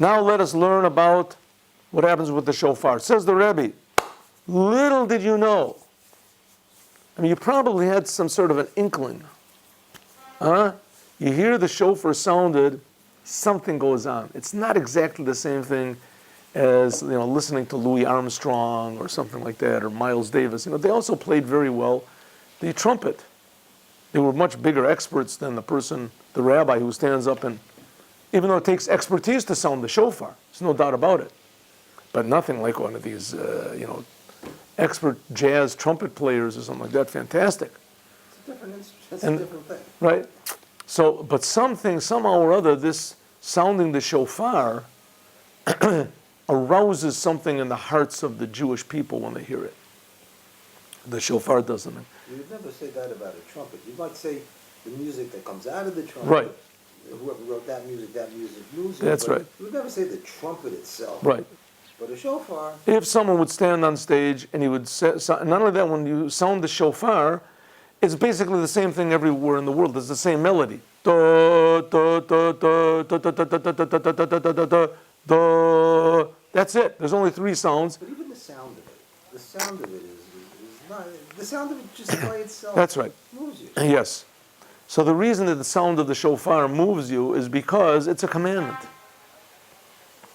Now let us learn about what happens with the shofar. Says the Rebbe, little did you know. I mean, you probably had some sort of an inkling. You hear the shofar sounded, something goes on. It's not exactly the same thing as listening to Louis Armstrong or something like that, or Miles Davis. They also played very well the trumpet. They were much bigger experts than the rabbi who stands up and, even though it takes expertise to sound the shofar, there's no doubt about it. But nothing like one of these, expert jazz trumpet players or something like that. Fantastic. It's a different instrument. It's a different thing. Right. So, but somehow or other, this sounding the shofar arouses something in the hearts of the Jewish people when they hear it. The shofar doesn't. You would never say that about a trumpet. You might say the music that comes out of the trumpet. Right. Whoever wrote that music moves it. That's right. You would never say the trumpet itself. Right. But a shofar. If someone would stand on stage and he would say, not only that, when you sound the shofar, it's basically the same thing everywhere in the world. It's the same melody. That's it. There's only three sounds. But even the sound of it is not. The sound of it just by itself. That's right. Moves you. Yes. So the reason that the sound of the shofar moves you is because it's a commandment.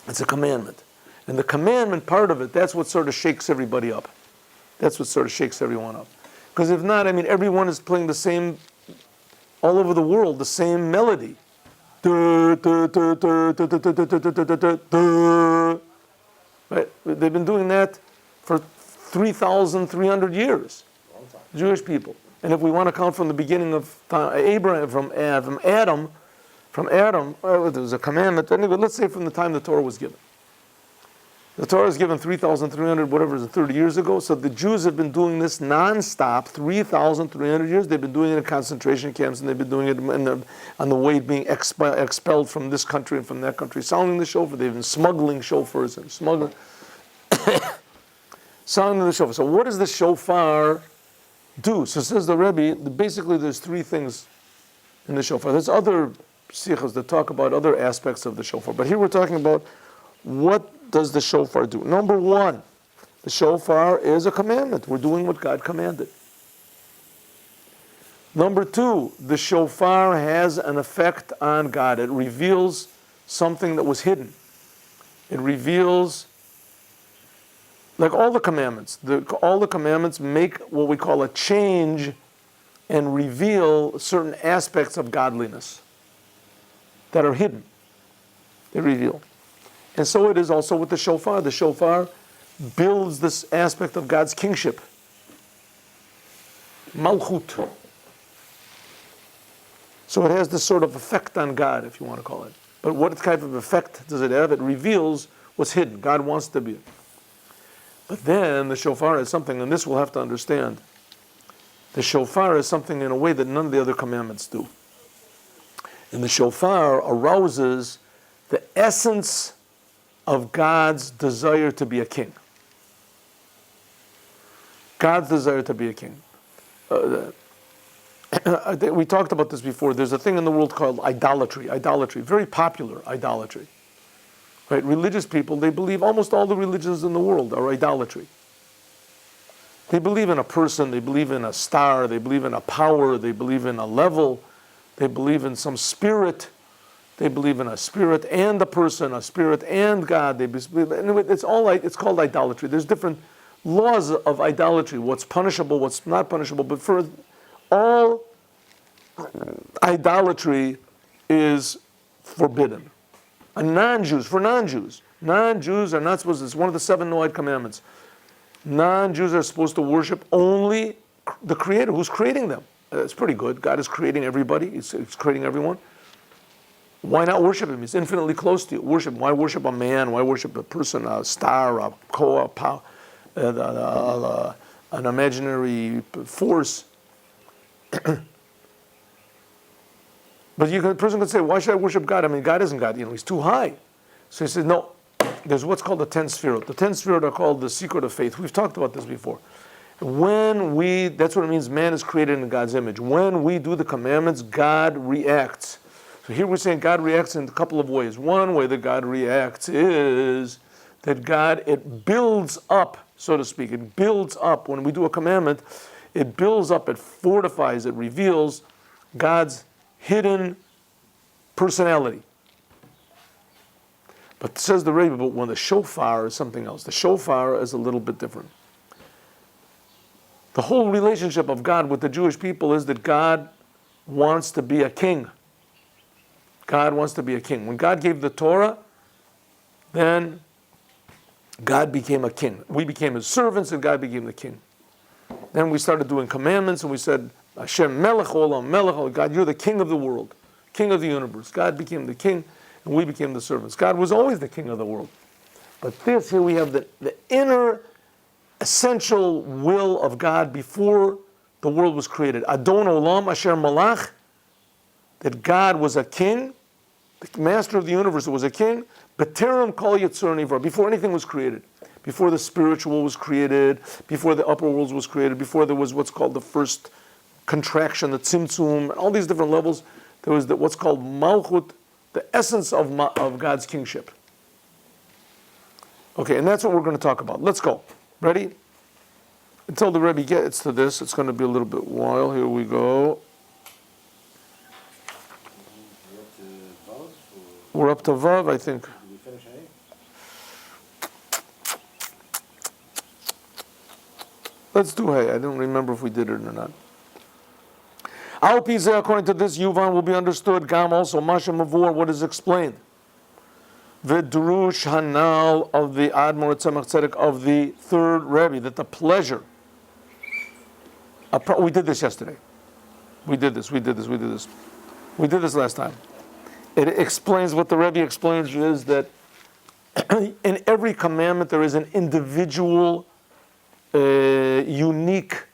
It's a commandment. And the commandment part of it, that's what sort of shakes everybody up. That's what sort of shakes everyone up. Because if not, everyone is playing the same, all over the world, the same melody. Right? They've been doing that for 3,300 years. Jewish people. And if we want to count from the beginning of time, Abraham, from Adam, there was a commandment. Anyway, let's say from the time the Torah was given. The Torah was given 3,300, whatever it is, 30 years ago. So the Jews have been doing this non-stop, 3,300 years. They've been doing it in concentration camps, and they've been doing it on the way being expelled from this country and from that country, sounding the shofar. They've been smuggling shofars and sounding the shofar. So what does the shofar do? So says the Rebbe, basically there's three things in the shofar. There's other sikhs that talk about other aspects of the shofar. But here we're talking about what does the shofar do? Number one, the shofar is a commandment. We're doing what God commanded. Number two, the shofar has an effect on God. It reveals something that was hidden. It reveals, like all the commandments, all the commandments make what we call a change and reveal certain aspects of godliness that are hidden. They reveal. And so it is also with the shofar. The shofar builds this aspect of God's kingship. Malchut. So it has this sort of effect on God, if you want to call it. But what type of effect does it have? It reveals what's hidden. God wants to be. But then the shofar is something, and this we'll have to understand. The shofar is something in a way that none of the other commandments do. And the shofar arouses the essence of God's desire to be a king. God's desire to be a king. We talked about this before. There's a thing in the world called idolatry. Idolatry, very popular idolatry. Right? Religious people, they believe almost all the religions in the world are idolatry. They believe in a person, they believe in a star, they believe in a power, they believe in a level, they believe in some spirit. They believe in a spirit and a person, a spirit and God. Anyway, it's called idolatry. There's different laws of idolatry, what's punishable, what's not punishable. But for all idolatry is forbidden. For non-Jews are not supposed to, it's one of the 7 Noahide commandments. Non-Jews are supposed to worship only the Creator who's creating them. It's pretty good. God is creating everybody. He's creating everyone. Why not worship Him? He's infinitely close to you. Worship. Why worship a man? Why worship a person, a star, a koa, an imaginary force? But a person could say, why should I worship God? God isn't God. He's too high. So he says, no. There's what's called the 10 Sefirot. The 10 Sefirot are called the secret of faith. We've talked about this before. That's what it means, man is created in God's image. When we do the commandments, God reacts. So here we're saying God reacts in a couple of ways. One way that God reacts is that it builds up, so to speak. It builds up. When we do a commandment, it builds up, it fortifies, it reveals God's hidden personality. But says the Rebbe, but when the shofar is something else. The shofar is a little bit different. The whole relationship of God with the Jewish people is that God wants to be a king. God wants to be a king. When God gave the Torah, then God became a king. We became his servants and God became the king. Then we started doing commandments and we said, Hashem melech olam, melech, God, you're the king of the world, king of the universe. God became the king and we became the servants. God was always the king of the world. But here we have the inner essential will of God before the world was created. Adon olam asher malach, that God was a king, the master of the universe was a king, B'terem kol yitzur nivra, before anything was created, before the spiritual was created, before the upper worlds was created, before there was what's called the first contraction, the tzimtzum, and all these different levels, there was what's called malchut, the essence of God's kingship. Okay, and that's what we're going to talk about. Let's go. Ready? Until the Rebbe gets to this, it's going to be a little bit while. Here we go. We're up to Vav, I think. Did we finish A? Let's do Hey. I don't remember if we did it or not. Al Pizeh, according to this, Yuvan will be understood. Gam also, Masha Mavur, what is explained. The Drush Hanal of the Admor Tzemach Tzedek of the third Rebbe, that the pleasure. We did this yesterday. We did this last time. It explains, what the Rebbe explains is that in every commandment there is an individual, unique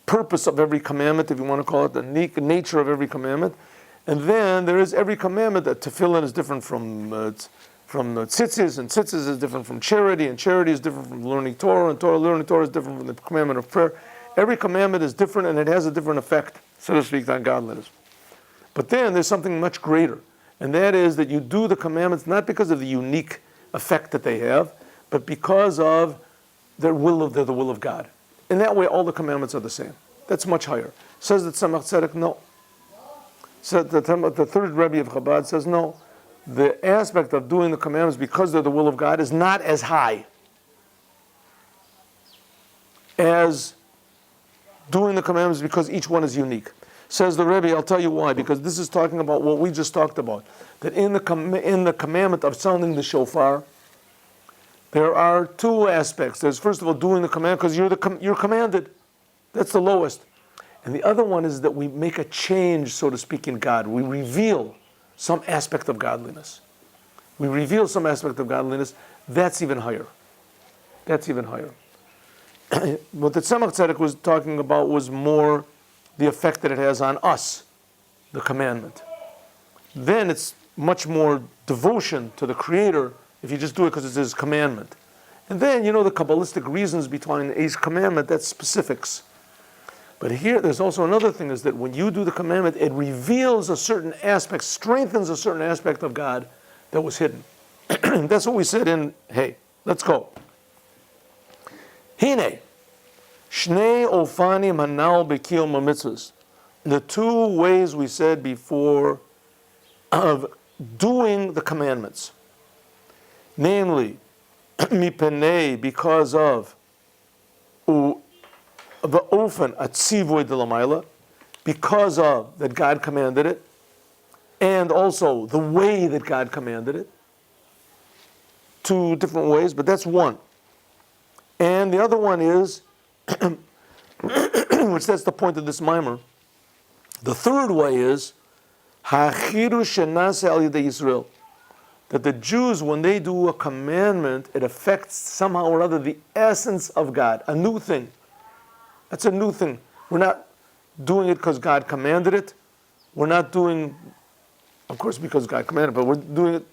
purpose of every commandment, if you want to call it, the unique nature of every commandment. And then there is every commandment that tefillin is different from tzitzis, and tzitzis is different from charity, and charity is different from learning Torah, and learning Torah is different from the commandment of prayer. Every commandment is different and it has a different effect, so to speak, on godliness. But then there's something much greater, and that is that you do the commandments not because of the unique effect that they have, but because of they're the will of God. In that way, all the commandments are the same. That's much higher. Says that Tzemach Tzedek, no. So the third Rebbe of Chabad says, no. The aspect of doing the commandments because they're the will of God is not as high as doing the commandments because each one is unique. Says the Rebbe, I'll tell you why, because this is talking about what we just talked about. That in the commandment of sounding the shofar, there are two aspects. There's first of all doing the command because you're commanded. That's the lowest. And the other one is that we make a change, so to speak, in God. We reveal some aspect of godliness. That's even higher. What the Tzemach Tzedek was talking about was more the effect that it has on us, the commandment. Then it's much more devotion to the Creator if you just do it because it's His commandment. And then, the Kabbalistic reasons behind each commandment, that's specifics. But here, there's also another thing, is that when you do the commandment, it reveals a certain aspect, strengthens a certain aspect of God that was hidden. That's what we said in Hey. Let's go. Hine. Shnei ofanim hanal bekiyum mitzvahs. The two ways we said before of doing the commandments. Namely, mipenei, because of the ofen atzivoy de lamayla, because of that God commanded it, and also the way that God commanded it. Two different ways, but that's one. And the other one is, which that's the point of this mimer. The third way is hachiru shenase al yedei Yisrael, that the Jews, when they do a commandment, it affects somehow or other the essence of God, a new thing. That's a new thing. We're not doing it because God commanded it. We're not doing, of course, because God commanded, but we're doing it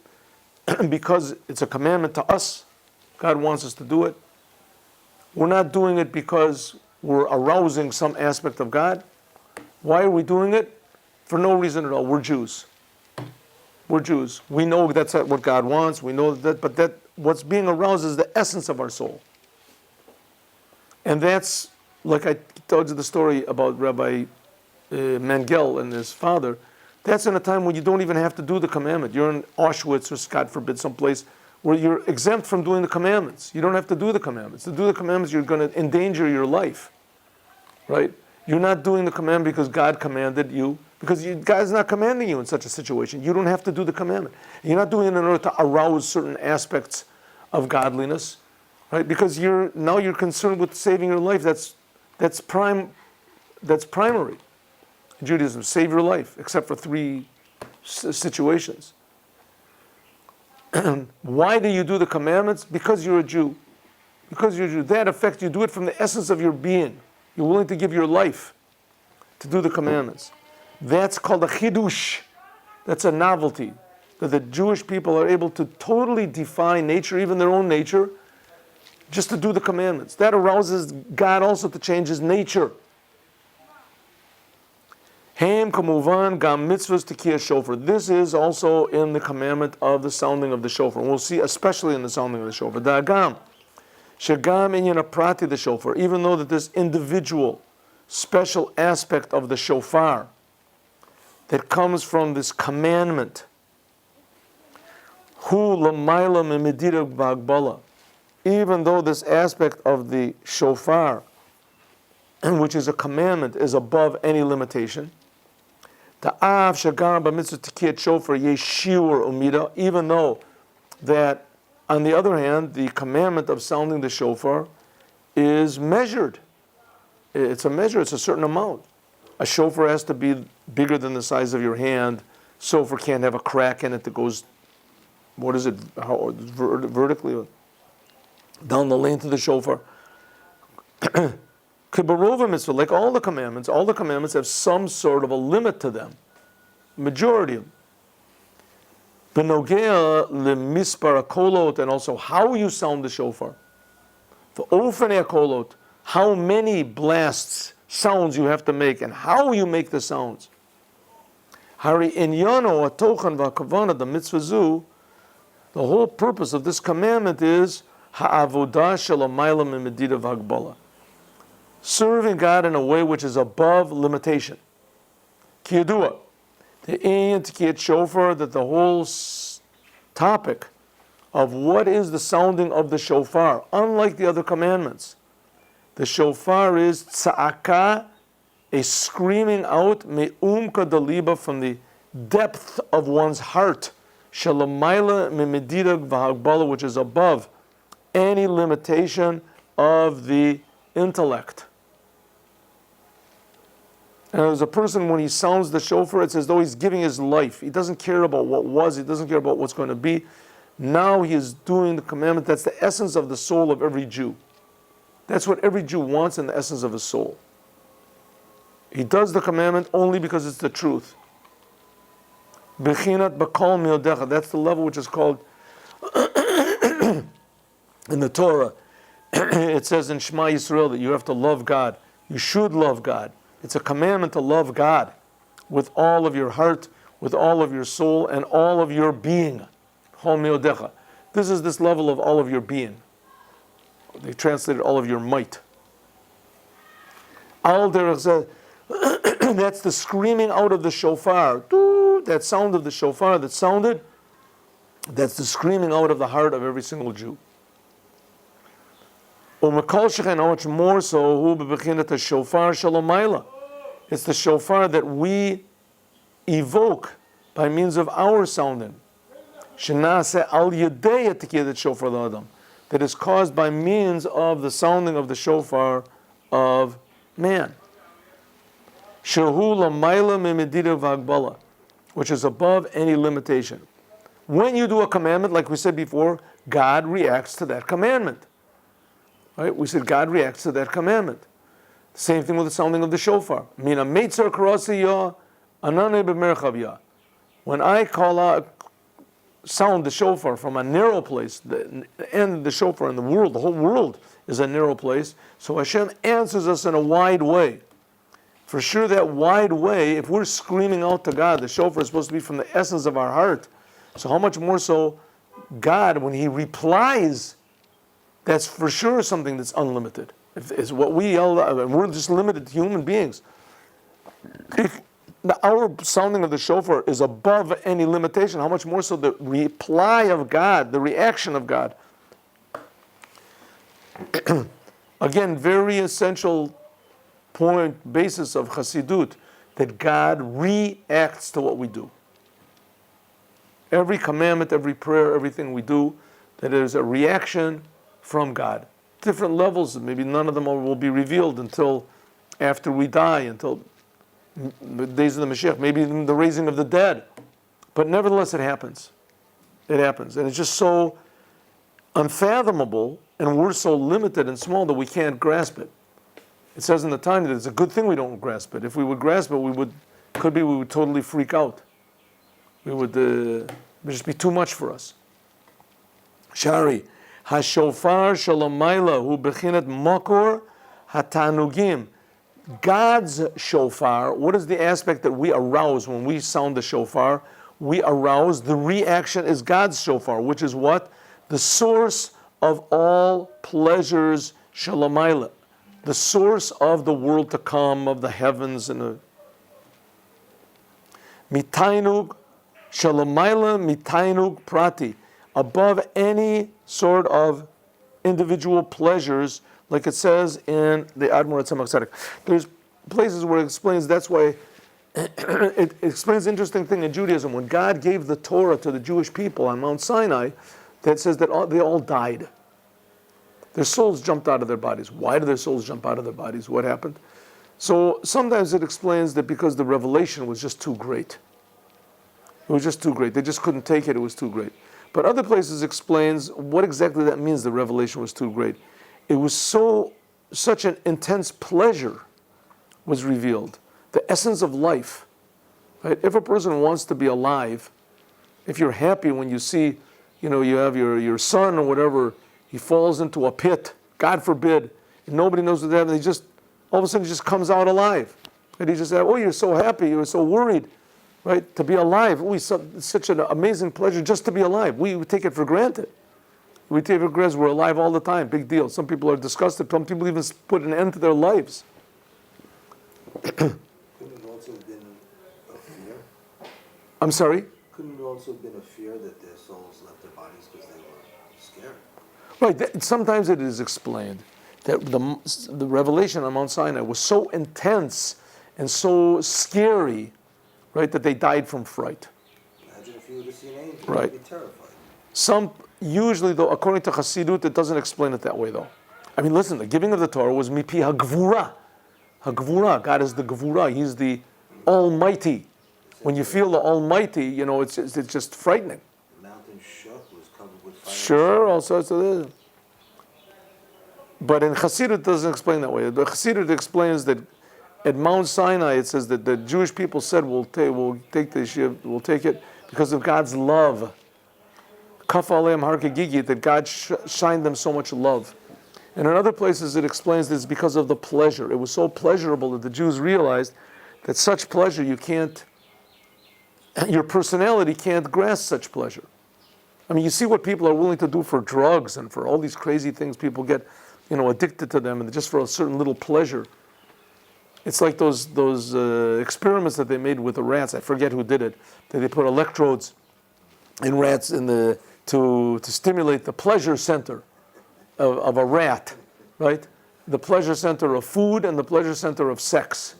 because it's a commandment to us. God wants us to do it. We're not doing it because we're arousing some aspect of God. Why are we doing it? for no reason at all. We're Jews. We're Jews. We know that's what God wants. We know that, but that what's being aroused is the essence of our soul. And that's, like I told you the story about Rabbi Mengel and his father. That's in a time when you don't even have to do the commandment. You're in Auschwitz or, God forbid, someplace where you're exempt from doing the commandments. You don't have to do the commandments. To do the commandments, you're going to endanger your life, right? You're not doing the commandment because God commanded you, because God's not commanding you in such a situation. You don't have to do the commandment. You're not doing it in order to arouse certain aspects of godliness, right? Because you're concerned with saving your life. That's primary. In Judaism, save your life, except for 3 situations. Why do you do the commandments? Because you're a Jew. Because you're a Jew. That affects you. Do it from the essence of your being. You're willing to give your life to do the commandments. That's called a chidush. That's a novelty. That the Jewish people are able to totally defy nature, even their own nature, just to do the commandments. That arouses God also to change his nature. Ham kamuvan gam mitzvahs tekiyah shofar. This is also in the commandment of the sounding of the shofar. And we'll see, especially in the sounding of the shofar. Da'agam shegam inyan aprati the shofar. Even though that this individual, special aspect of the shofar that comes from this commandment, hu lamayla mimedira b'hagbala. Even though this aspect of the shofar, which is a commandment, is above any limitation. Ta'av shagar b'mitzvah tekiyat shofar yeshiur umida. Even though that, on the other hand, the commandment of sounding the shofar is measured. It's a measure. It's a certain amount. A shofar has to be bigger than the size of your hand. Shofar can't have a crack in it that goes, vertically down the length of the shofar. Kibarova mitzvah, like all the commandments have some sort of a limit to them. Majority of them. Benogea lemispar kolot, and also how you sound the shofar. The ofene kolot, how many blasts, sounds you have to make, and how you make the sounds. Hari inyano atochan v'akavana the mitzvah zu. The whole purpose of this commandment is ha'avodah shalamayla mimedida v'hagbala. Serving God in a way which is above limitation. Kiyadua, the inyan tekiyat shofar, that the whole topic of what is the sounding of the shofar, unlike the other commandments, the shofar is tza'aka, a screaming out, me'umka daliba, from the depth of one's heart, shalamayla mimedida v'hagbala, which is above any limitation of the intellect. And as a person, when he sounds the shofar, it's as though he's giving his life. He doesn't care about what was, he doesn't care about what's going to be. Now he is doing the commandment. That's the essence of the soul of every Jew. That's what every Jew wants in the essence of his soul. He does the commandment only because it's the truth. Bechinat bakol miodecha. That's the level which is called, in the Torah, it says in Shema Yisrael that you have to love God. You should love God. It's a commandment to love God with all of your heart, with all of your soul, and all of your being. This is this level of all of your being. They translated all of your might. That's the screaming out of the shofar. That sound of the shofar that sounded, that's the screaming out of the heart of every single Jew. How much more so, the shofar shalomayla. It's the shofar that we evoke by means of our sounding. That is caused by means of the sounding of the shofar of man. Which is above any limitation. When you do a commandment, like we said before, God reacts to that commandment. Right? We said God reacts to that commandment. Same thing with the sounding of the shofar. When I call out, sound the shofar from a narrow place, the end of the shofar in the whole world is a narrow place. So Hashem answers us in a wide way. For sure, that wide way, if we're screaming out to God, the shofar is supposed to be from the essence of our heart. So how much more so God, when He replies, that's for sure something that's unlimited. If it's what we yell out, and we're just limited human beings. If our sounding of the shofar is above any limitation, how much more so the reply of God, the reaction of God. Again, very essential basis of Chassidut, that God reacts to what we do. Every commandment, every prayer, everything we do, that there's a reaction from God. Different levels, maybe none of them will be revealed until after we die, until the days of the Mashiach, maybe even the raising of the dead. But nevertheless, it happens. It happens. And it's just so unfathomable, and we're so limited and small that we can't grasp it. It says in the Tanya that it's a good thing we don't grasp it. If we would grasp it, we would totally freak out. It would just be too much for us. Shari, hashofar shalamayla hu bechinat makor hatanugim. God's shofar, what is the aspect that we arouse when we sound the shofar? We arouse, the reaction is God's shofar, which is what? The source of all pleasures, shalamayla. The source of the world to come, of the heavens and the mitainug, shalamayla mitainug prati, above any sort of individual pleasures, like it says in the Admor Tzemach Tzedek. There's places where it explains, that's why it explains an interesting thing in Judaism. When God gave the Torah to the Jewish people on Mount Sinai, that says that they all died. Their souls jumped out of their bodies. Why did their souls jump out of their bodies? What happened? So sometimes it explains that because the revelation was just too great. It was just too great. They just couldn't take it. It was too great. But other places explains what exactly that means, the revelation was too great. It was such an intense pleasure was revealed. The essence of life. Right? If a person wants to be alive, if you're happy when you see, you have your son or whatever, he falls into a pit, God forbid, and nobody knows what happened. He just, all of a sudden, he just comes out alive. And he just said, oh, you're so happy, you were so worried, right? To be alive, it's such an amazing pleasure just to be alive. We take it for granted. We take it for granted, we're alive all the time, big deal. Some people are disgusted, some people even put an end to their lives. Couldn't it also have been a fear? I'm sorry? Couldn't it also have been a fear that their souls left their bodies because they were scared? Right, sometimes it is explained that the revelation on Mount Sinai was so intense and so scary, right, that they died from fright. Imagine if you were to see an angel, right. You'd be terrified. Usually though, according to Chassidut, it doesn't explain it that way though. I mean, listen, the giving of the Torah was mipi hagvura. Hagvura, God is the gvura, He's the Almighty. When you feel the Almighty, it's just frightening. The mountain shook, was covered with fire. Sure, all sorts of this. But in Chassidut, it doesn't explain that way. The Chassidut explains that at Mount Sinai, it says that the Jewish people said, we'll take the Yeshiva, we'll take it because of God's love. Kaf aleim har kegigit, that God shined them so much love. And in other places, it explains that it's because of the pleasure. It was so pleasurable that the Jews realized that such pleasure your personality can't grasp such pleasure. I mean, you see what people are willing to do for drugs and for all these crazy things. People get, addicted to them, and just for a certain little pleasure. It's like those experiments that they made with the rats. I forget who did it. That they put electrodes in rats to stimulate the pleasure center of a rat, right? The pleasure center of food and the pleasure center of sex.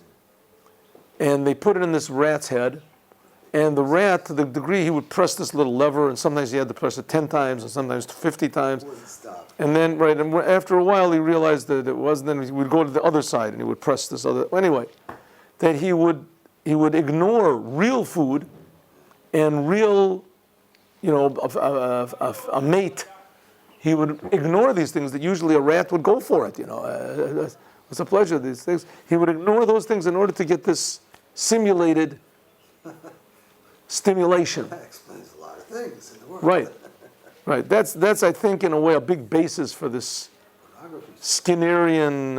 And they put it in this rat's head. And the rat, to the degree he would press this little lever, and sometimes he had to press it 10 times, and sometimes 50 times. And then, and after a while, he realized that it wasn't. Then he would go to the other side, and he would press this other. Anyway, that he would ignore real food, and real, a mate. He would ignore these things that usually a rat would go for it. It's a pleasure. These things. He would ignore those things in order to get this simulated stimulation. That explains a lot of things in the world. Right. That's I think in a way a big basis for this Skinnerian,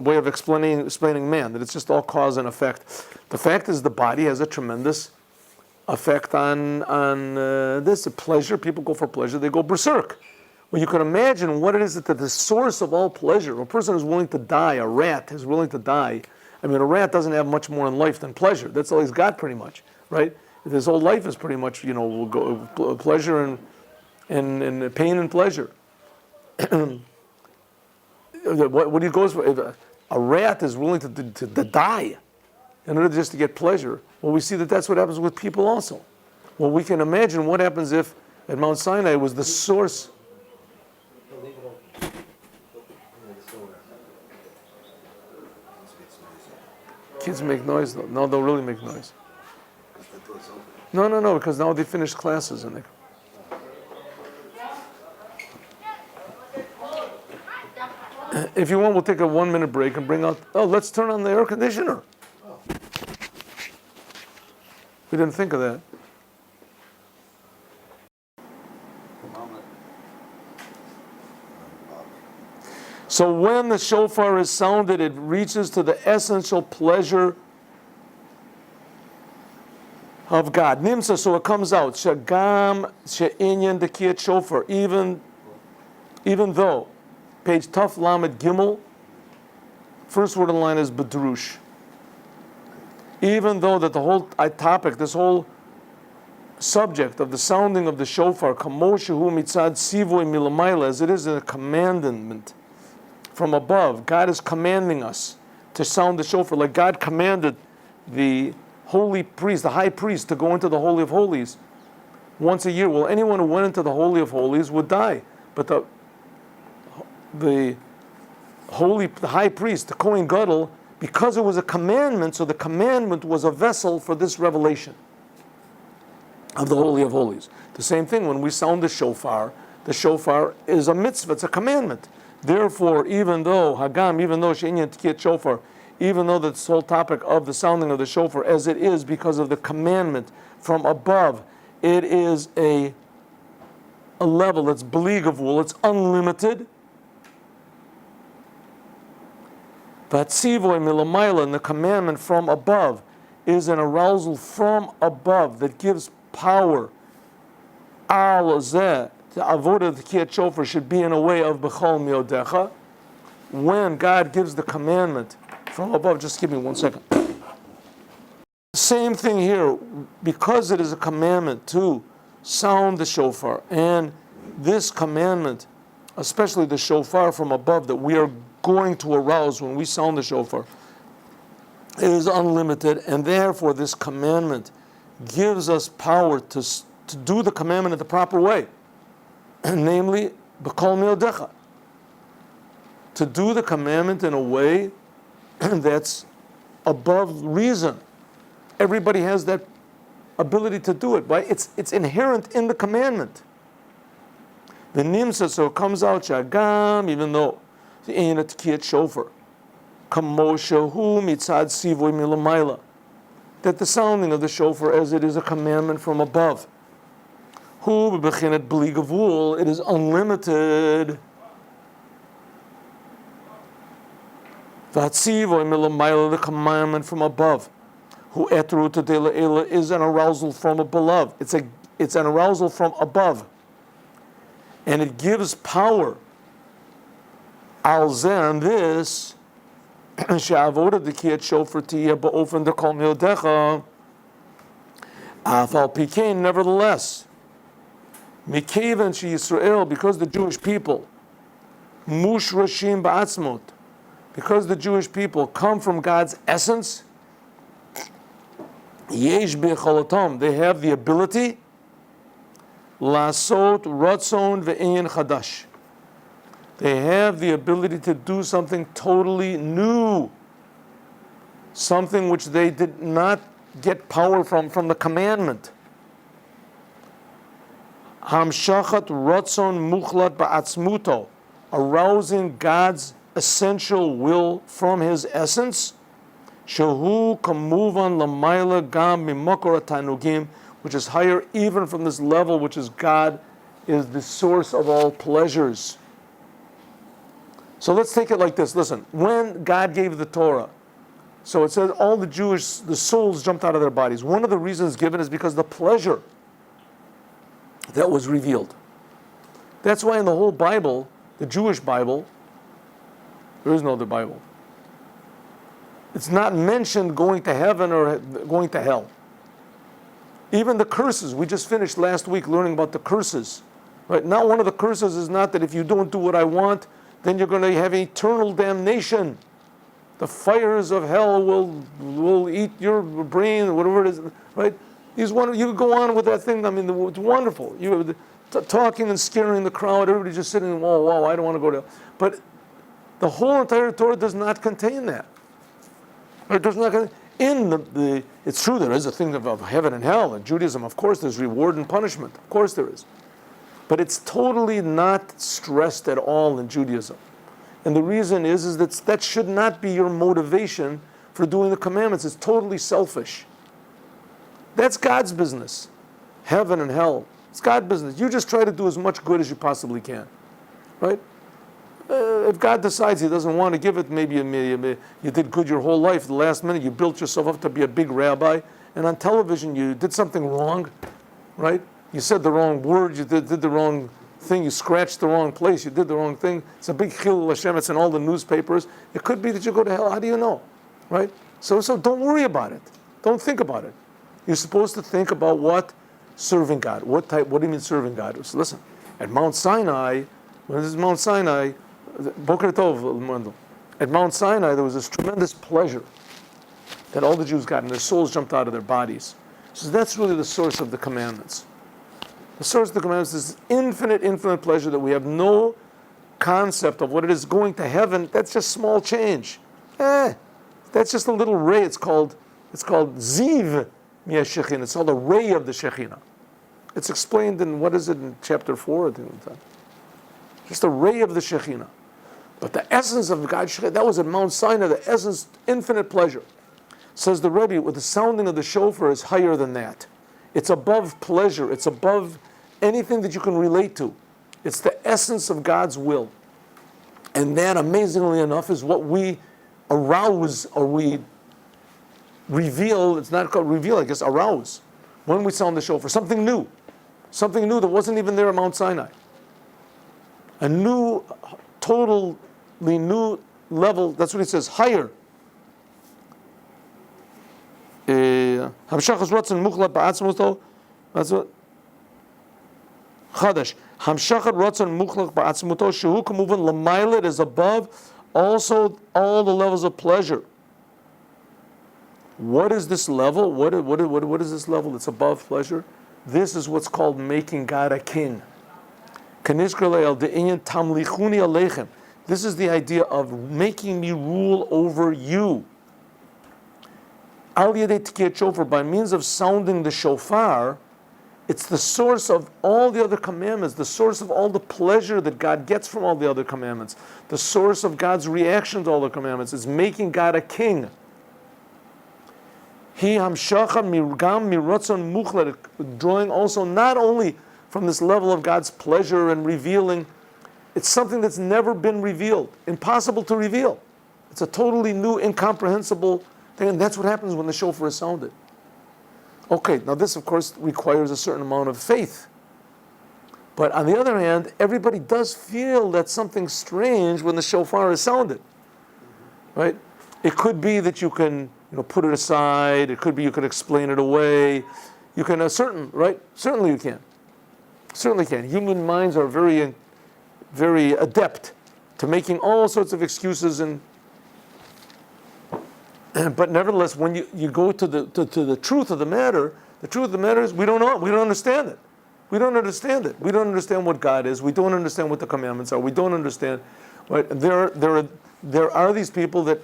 way of explaining man, that it's just all cause and effect. The fact is the body has a tremendous effect on this. Pleasure, people go for pleasure, they go berserk. Well, you can imagine what it is that the source of all pleasure, a person is willing to die, a rat is willing to die. I mean, a rat doesn't have much more in life than pleasure. That's all he's got pretty much, right? His whole life is pretty much, pleasure and pain and pleasure. What he goes for, a rat is willing to die in order just to get pleasure. Well, we see that that's what happens with people also. Well, we can imagine what happens if at Mount Sinai was the source. Kids make noise though. No, they'll really make noise. No, because now they finish classes and they. If you want, we'll take a 1-minute break and bring out. Oh, let's turn on the air conditioner. We didn't think of that. So when the shofar is sounded, it reaches to the essential pleasure of God. Nimsa, so it comes out. Shagam she'inyan dekiyat shofar. Even though, page Tuf Lamed Gimel, first word in the line is bedrush. Even though that the whole topic, this whole subject of the sounding of the shofar, kamoshehu mitzad sivoy milamayla, as it is a commandment from above. God is commanding us to sound the shofar, like God commanded the holy priest, the high priest, to go into the Holy of Holies once a year. Well, anyone who went into the Holy of Holies would die. But the high priest, the Kohen Gadol, because it was a commandment, so the commandment was a vessel for this revelation of the Holy of Holies. The same thing when we sound the shofar is a mitzvah, it's a commandment. Therefore, even though she'inyan tikiyat shofar, even though this whole topic of the sounding of the shofar, as it is because of the commandment from above, it is a level that's believable, it's unlimited. But tzivoy milamayla, and the commandment from above, is an arousal from above that gives power. Al zeh, the avodah the kiyat shofar should be in a way of b'chol miodecha. When God gives the commandment from above, just give me 1 second. Same thing here, because it is a commandment to sound the shofar, and this commandment, especially the shofar from above, that we are going to arouse when we sound the shofar, it is unlimited, and therefore this commandment gives us power to do the commandment in the proper way, namely, b'kol miodecha, to do the commandment in a way that's above reason. Everybody has that ability to do it, right? It's inherent in the commandment. The nimsa, so it comes out, shagam, even though the ain't tikiyat shofar, kamoshehu mitzad sivoy milamayla, that the sounding of the shofar, as it is a commandment from above, hu b'bechinet bli gavul, it is unlimited. Vatzivoy milamayla, the commandment from above, hu etru tadela ela, is an arousal from above. It's an arousal from above, and it gives power. Al zeh, on this, she'avodah dekiyat shofar tiyeh ba'ofen dekol miodecha, afal pikein, nevertheless, mikevan she Yisrael, because the Jewish people, mushrashim ba'atzmot, because the Jewish people come from God's essence, yesh b'cholatom, they have the ability, lasot ratzon ve'in chadash, they have the ability to do something totally new, something which they did not get power from the commandment. Hamshachat ratzon muchlat ba'atzmuto, arousing God's essential will from His essence. Shehu kamuvan lamayla gam mimakor tanugim, which is higher even from this level, which is God is the source of all pleasures. So let's take it like this. Listen, when God gave the Torah, so it says all the souls jumped out of their bodies. One of the reasons given is because the pleasure that was revealed. That's why in the whole Bible, the Jewish Bible, there is no other Bible. It's not mentioned going to heaven or going to hell. Even the curses, we just finished last week learning about the curses. Right? Not one of the curses is not that if you don't do what I want, then you're going to have eternal damnation. The fires of hell will eat your brain, whatever it is. Right? You go on with that thing. I mean, it's wonderful. You talking and scaring the crowd. Everybody just sitting. Oh, wow! I don't want to go to hell. But the whole entire Torah does not contain that. It does not contain. It's true there is a thing of heaven and hell. In Judaism, of course, there's reward and punishment. Of course there is. But it's totally not stressed at all in Judaism. And the reason is that should not be your motivation for doing the commandments. It's totally selfish. That's God's business. Heaven and hell. It's God's business. You just try to do as much good as you possibly can. Right? If God decides He doesn't want to give it, maybe you did good your whole life. The last minute you built yourself up to be a big rabbi, and on television you did something wrong, right? You said the wrong word, you did the wrong thing, you scratched the wrong place, you did the wrong thing. It's a big chilul Hashem, it's in all the newspapers. It could be that you go to hell. How do you know, right? So don't worry about it. Don't think about it. You're supposed to think about what? Serving God. What do you mean serving God? So listen, at Mount Sinai, when this is Mount Sinai, Boker Tov, at Mount Sinai there was this tremendous pleasure that all the Jews got, and their souls jumped out of their bodies. So that's really the source of the commandments. The source of the commandments is infinite pleasure that we have no concept of what it is going to heaven. That's just small change. That's just a little ray. It's called Ziv Mia Shekhinah. It's called a ray of the Shekhinah. It's explained in, what is it, in chapter 4? I think. Just a ray of the Shekhinah. But the essence of God's Shekhinah, that was at Mount Sinai, the essence, infinite pleasure. Says the Rebbe, with the sounding of the shofar is higher than that. It's above pleasure. It's above anything that you can relate to. It's the essence of God's will. And that, amazingly enough, is what we arouse or we reveal. It's not called reveal, I guess, arouse. When we sound the shofar. Something new. Something new that wasn't even there at Mount Sinai. A new, totally new level. That's what it says, higher. המשך הרצון מוחלט בעצמותו, חדש, המשך הרצון מוחלט בעצמותו, שהוא כמובן למעלה, it is above also all the levels of pleasure. What is this level? What is this level that's above pleasure? This is what's called making God a king. This is the idea of making me rule over you. Al Yedei Tikiyat Shofar, by means of sounding the shofar, it's the source of all the other commandments, the source of all the pleasure that God gets from all the other commandments, the source of God's reaction to all the commandments. Is making God a king. He hamshacha mirgam miratzon muchlet, drawing also not only from this level of God's pleasure and revealing, it's something that's never been revealed, impossible to reveal. It's a totally new, incomprehensible thing, and that's what happens when the shofar is sounded. Okay, now this, of course, requires a certain amount of faith. But on the other hand, everybody does feel that something strange when the shofar is sounded, right? It could be that you can, put it aside. It could be you could explain it away. You can certainly you can. Certainly can. Human minds are very, very adept to making all sorts of excuses, but nevertheless, when you go to the truth of the matter, the truth of the matter is we don't know. We don't understand it. We don't understand it. We don't understand what God is. We don't understand what the commandments are. We don't understand. Right? There are these people that,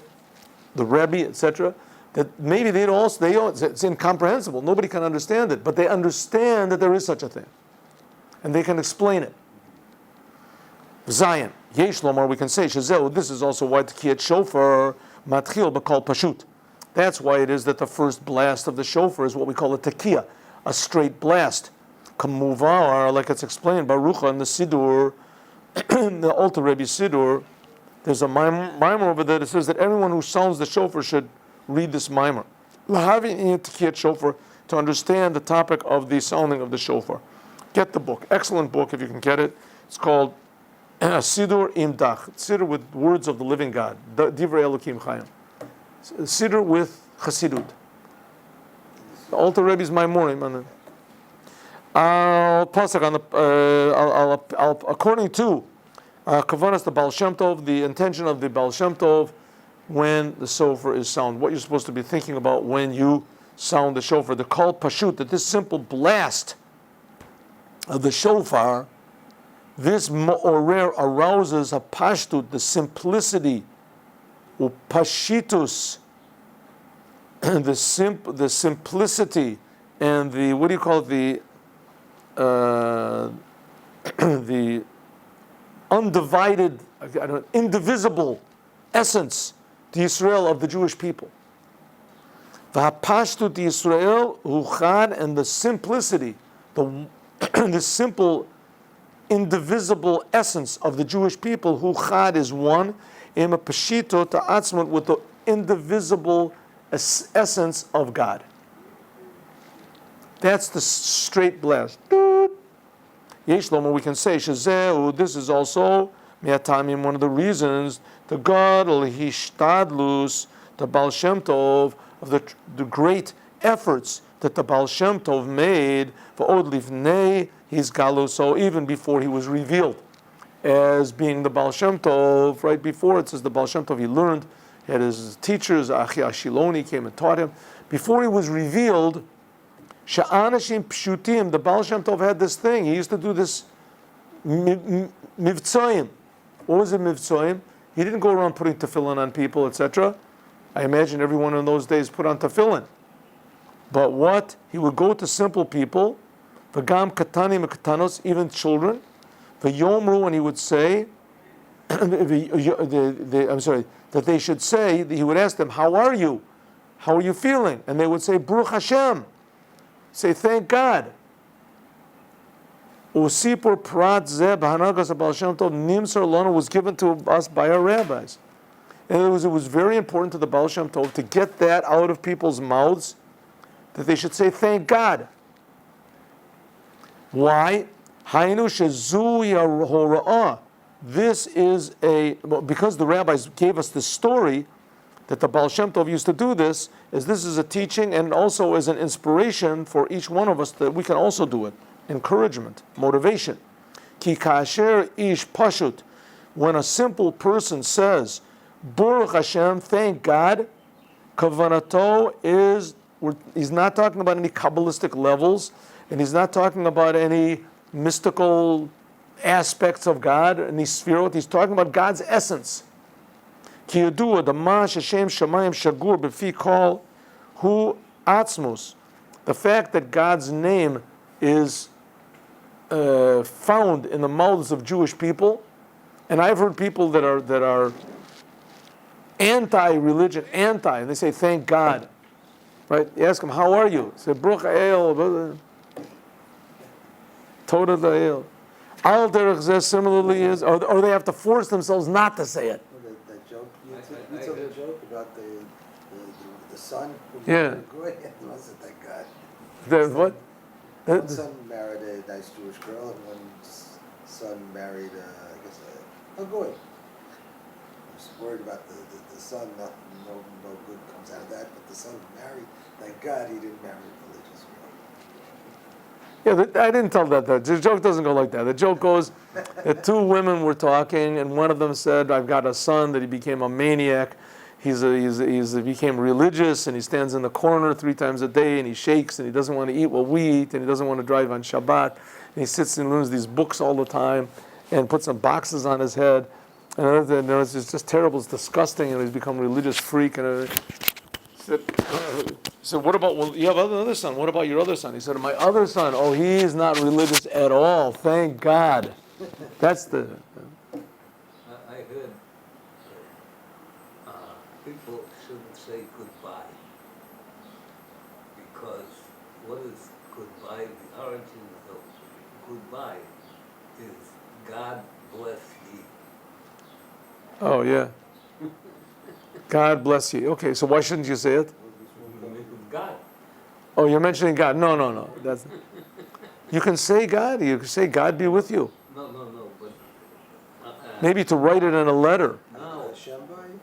the Rebbe, etc., that maybe it's incomprehensible. Nobody can understand it, but they understand that there is such a thing, and they can explain it. Zion, Yesh Lomar, we can say Shazeu. This is also why Tikiyat Shofar Matchil b'kol pashut. That's why it is that the first blast of the shofar is what we call a tekiyah, a straight blast. Kamuvar, like it's explained, Barucha in the Siddur, the Alter Rebbe Siddur, There's a mimer over there that says that everyone who sounds the shofar should read this mimer. Shofar, to understand the topic of the sounding of the shofar. Get the book. Excellent book if you can get it. It's called Siddur Imdach. Siddur with words of the living God. Divrei Elokim Chayim. Siddur with Chassidut. The Alter Rebbe's Maimorim. According to Kavanas the Baal Shem Tov, the intention of the Baal Shem Tov when the shofar is sound, what you're supposed to be thinking about when you sound the shofar, the kol pashut, that this simple blast of the shofar, this ma'orer arouses a pashtut, the simplicity, upashitus, the simplicity, and the, what do you call it, the undivided, indivisible essence, the Israel of the Jewish people. V'hapashtut Yisrael huchad, and the simplicity, the simple, indivisible essence of the Jewish people, huchad is one, im pashito ta'atzmut, with the indivisible essence of God. That's the straight blast. Yesh Lomo, we can say, Shazeu, this is also, Me'atamim, one of the reasons, the Gadol Hishtadlus, the Baal Shem Tov, of the great efforts that the Baal Shem Tov made for Od Livnei his Galus, so even before he was revealed as being the Baal Shem Tov, right before it says the Baal Shem Tov, he learned, he had his teachers, Achi Ashiloni came and taught him. Before he was revealed, Sha'anashim Pshutim, the Baal Shem Tov had this thing. He used to do this Mivtzoyim. What was it, Mivtzoyim? He didn't go around putting tefillin on people, etc. I imagine everyone in those days put on tefillin. But what? He would go to simple people, V'gam katanim katanos, even children, V'yomru, and he would say, I'm sorry, that they should say, he would ask them, how are you? How are you feeling? And they would say, Baruch Hashem. Say, thank God. Usipur Prat Zeb Hanagas Baal Shem Tov Nimsar Lona was given to us by our rabbis. And it was very important to the Baal Shem Tov to get that out of people's mouths, that they should say, thank God. Why? This is because the rabbis gave us this story that the Baal Shem Tov used to do this, as this is a teaching and also as an inspiration for each one of us that we can also do it. Encouragement, motivation. Ki kasher ish pashut, when a simple person says, Baruch Hashem, thank God, kavanato is, he's not talking about any Kabbalistic levels, and he's not talking about any mystical aspects of God, any sphirot. He's talking about God's essence. Ki yadua, the mash Hashem shamayim shagur b'fi kol hu atzmus. The fact that God's name is found in the mouths of Jewish people, and I've heard people that are anti-religion, and they say, thank God. Right? You ask them, how are you? Say, Baruch Ha'el, Toda Da'el. Al Derech Zeh similarly is, or they have to force themselves not to say it. That joke, you told a joke about the son who Yeah. wasn't that guy. The what? One son married a nice Jewish girl, and one son married, I guess, a goy. I was worried about the son, no good comes out of that, but the son married, thank God he didn't marry a religious girl. Yeah, I didn't tell that. The joke doesn't go like that. The joke goes that two women were talking, and one of them said, I've got a son that he became a maniac. He became religious, and he stands in the corner 3 times a day, and he shakes, and he doesn't want to eat what we eat, and he doesn't want to drive on Shabbat, and he sits and learns these books all the time, and puts some boxes on his head, and it's just terrible, it's disgusting, and he's become a religious freak. And he said, what about, well, you have another son, what about your other son? He said, my other son, oh, he's not religious at all, thank God. That's the... I heard people shouldn't say goodbye, because what is goodbye? The origin of goodbye is God bless ye. Oh, yeah. God bless you. Okay, so why shouldn't you say it? God. Oh, you're mentioning God. No. You can say God. You can say God be with you. No, but Maybe to write it in a letter. now, Hashem by you?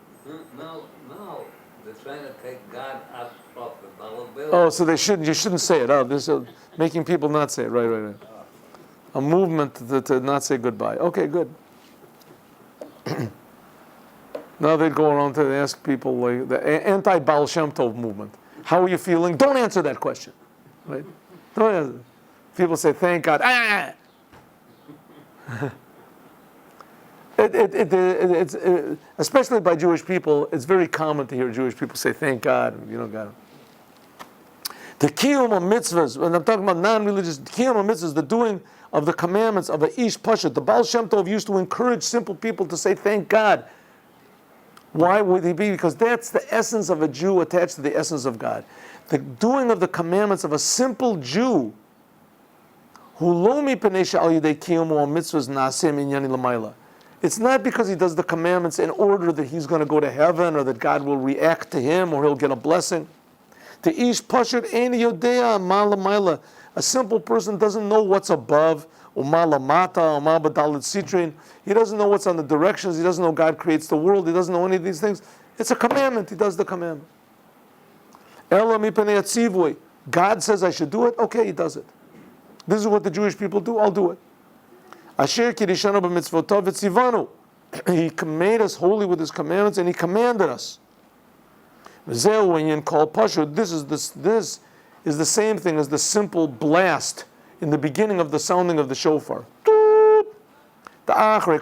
now, they're trying to take God out of the dollar bill. Oh, so you shouldn't say it. Oh, this is making people not say it. Right. A movement to not say goodbye. Okay, good. Now they'd go around to ask people like the anti-Baal Shem Tov movement. How are you feeling? Don't answer that question. Right? Don't answer. People say, thank God. It's especially by Jewish people, it's very common to hear Jewish people say, thank God. God. The kiyum of mitzvahs, when I'm talking about non-religious, the kiyum of mitzvahs, the doing of the commandments of the ish pashat. The Baal Shem Tov used to encourage simple people to say, thank God. Why would he be? Because that's the essence of a Jew attached to the essence of God. The doing of the commandments of a simple Jew who lo mipnei she'al yedei kiyumu mitzvahs na'aseh minyani l'mayla. It's not because he does the commandments in order that he's going to go to heaven or that God will react to him or he'll get a blessing. The ish pashat ein yodea ma l'mayla. A simple person doesn't know what's above. Uma lamata, uma b'dalet sitrin. He doesn't know what's on the directions. He doesn't know God creates the world. He doesn't know any of these things. It's a commandment. He does the commandment. Ela mipnei atzivui. God says I should do it. Okay, he does it. This is what the Jewish people do. I'll do it. Asher kirishanu b'mitzvotav v'tzivanu. He made us holy with his commandments, and he commanded us. V'zeu inyan kol pashut. This is the same thing as the simple blast in the beginning of the sounding of the shofar. That after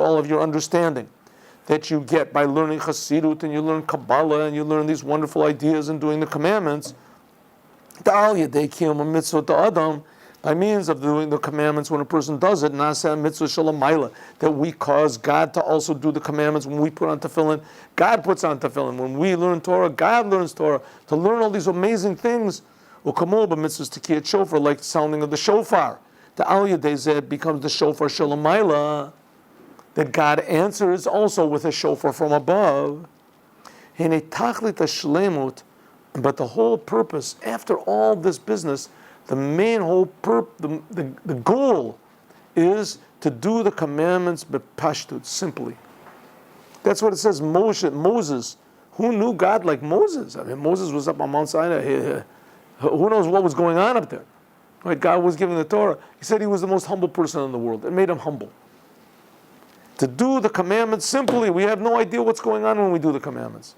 all of your understanding that you get by learning Chassidut and you learn Kabbalah and you learn these wonderful ideas and doing the commandments, by means of doing the commandments, when a person does it, that we cause God to also do the commandments. When we put on tefillin, God puts on tefillin. When we learn Torah, God learns Torah. To learn all these amazing things, like the sounding of the shofar. The al yedei becomes the shofar shalamayla, that God answers also with a shofar from above. But the whole purpose, after all this business, the main the goal is to do the commandments bepashtut, simply. That's what it says. Moses, who knew God like Moses? I mean, Moses was up on Mount Sinai. Who knows what was going on up there? Right? God was giving the Torah. He said he was the most humble person in the world. It made him humble. To do the commandments simply, we have no idea what's going on when we do the commandments.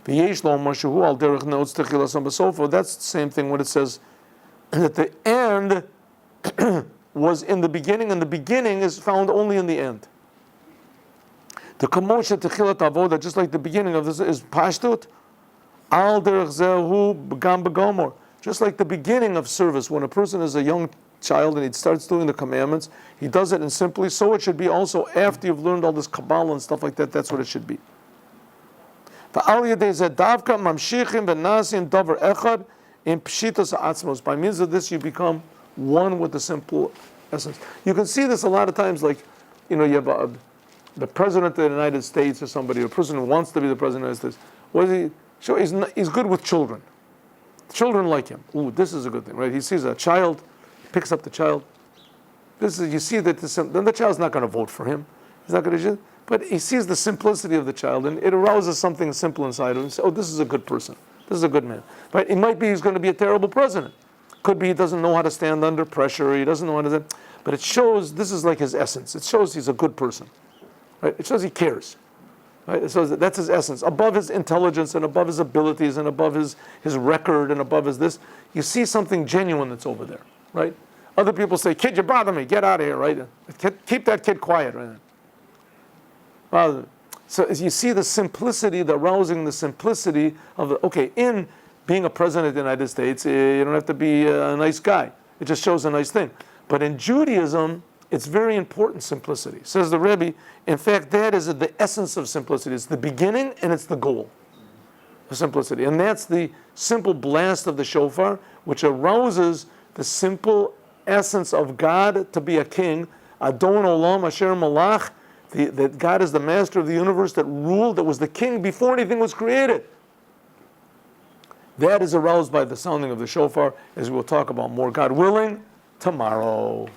That's the same thing when it says that the end was in the beginning, and the beginning is found only in the end. The kamosha techilat avoda, just like the beginning of this is pashtut, al derech zehu b'gam b'gomor. Just like the beginning of service, when a person is a young child and he starts doing the commandments, he does it in simply. So it should be also after you've learned all this Kabbalah and stuff like that. That's what it should be. By means of this, you become one with the simple essence. You can see this a lot of times, like, you have the president of the United States or somebody, a person who wants to be the president of the United States. What is he? Sure, he's good with children. Children like him. Ooh, this is a good thing, right? He sees a child, picks up the child. You see that then the child's not going to vote for him. He's not going to. But he sees the simplicity of the child, and it arouses something simple inside of him. Says, oh, this is a good person. This is a good man. But it might be he's going to be a terrible president. Could be he doesn't know how to stand under pressure. He doesn't know how to. But it shows this is like his essence. It shows he's a good person. Right? It shows he cares. Right? It shows that's his essence. Above his intelligence and above his abilities and above his record and above his this, you see something genuine that's over there. Right? Other people say, kid, you bother me. Get out of here. Right? Keep that kid quiet. Right? So as you see the simplicity, the arousing the simplicity of in being a president of the United States, you don't have to be a nice guy. It just shows a nice thing. But in Judaism, it's very important simplicity. Says the Rebbe, in fact, that is the essence of simplicity. It's the beginning and it's the goal of simplicity. And that's the simple blast of the shofar, which arouses the simple essence of God to be a king, Adon Olam Asher Malach, that God is the master of the universe that ruled, that was the king before anything was created. That is aroused by the sounding of the shofar, as we'll talk about more, God willing, tomorrow.